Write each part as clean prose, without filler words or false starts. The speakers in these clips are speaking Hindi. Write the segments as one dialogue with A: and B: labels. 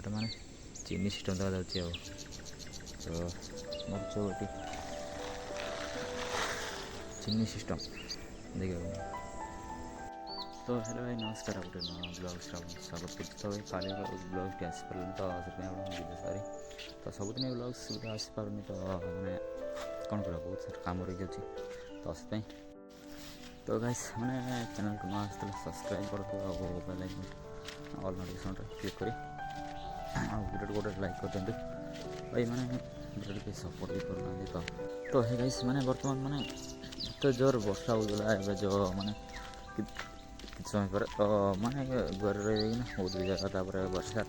A: यूरोटा मान चीनी सिस्टम देखा जाऊँगी तो मरच गोटी चीनी सिस्टम देखिए। तो हेलो भाई नमस्कार गोटे नुआ ब्लग स्वागत कर। तो भाई काली ब्लगटी आसपारे तो से सारी तो सबुदिन ब्लग सुविधा आसपारे तो मैंने कौन कर बहुत सारा कम रही जाऊँगी तो से तो गाइस मैंने चैनल को नुआ आसला सब्सक्राइब कर दो bell icon all notification click करी वीडियो गोटे लाइक कर दिखाँ भाई मैंने वीडियो के सपोर्ट भी करना तो है गाइस मैंने बर्तमान मैंने तो जोर वर्षा होगा ए जो मैंने किसी समय पर तो मैंने घर रही बहुत भी जगह तापर वर्षा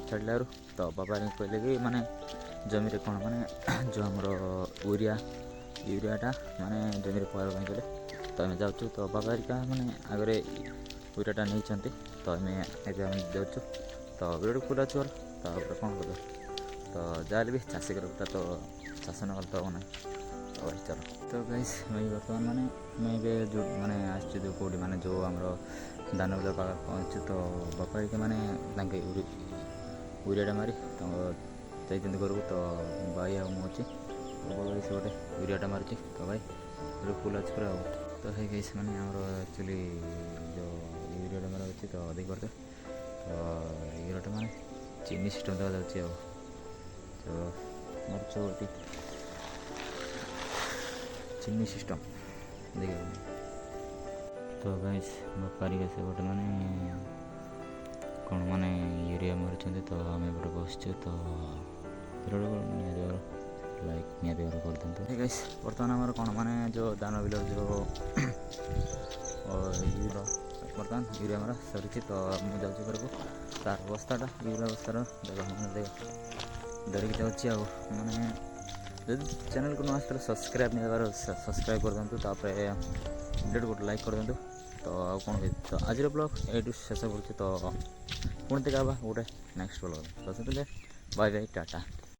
A: छाड़ू तो बाबा कहले कि माने जमी कौन माने जो आमर यूरियाटा माने जमी पहला कहले तो आम जाऊँ तो बाबा हरिका माने आगे यूरियाटा नहीं तो आम जाऊँ तो वीडियो पूरा चोर तापर कौन कर तो जहाँ भी चाषी कर तो चाष न तो ना तो भाई चलो तो गाइस भाई बर्तमान माने मैं जो माने आसो कौटी माने जो आम दान बिल पाख पहुँचु तो बापा हरिका माने यूरियाटा मारी तो जाइए घर को तो भाई आची तो भाई से गोटे यूरियाटा मारी तो भाई फुल अच्छे पूरा तो है गाइस माने एक्चुअली जो यूरियाटा मारा अच्छी तो अधिक करते तो यूरियाटा माने चीनी सिस्टम देखा जाऊँगी तो मरच गोटी चीनी सिस्टम देखिए। तो गाइस बापारी से गोटे माने कौन माने यूरिया मार्च तो आम एपटे बस तो लाइक निहत कर दिखाँ गाइस बर्तमान आम कौन माने जो दान बिल जो बर्तमान यूरिया मारा सरी तो मुझे जाऊँ घर को तार बस्ताटा यूरिया बस्तार मैंने धरिकी जाऊँ मैंने चैनल को नुआ सब्सक्राइब नहीं कर सब्सक्राइब कर दिखाँ तापर वीडियो गोटे लाइक कर दिखाँ तो आ कौन तो आज ब्लॉग ये शेष कर तो पुणी देखा गोटे नेक्स्ट ब्लॉग तो से बाय बाय टाटा।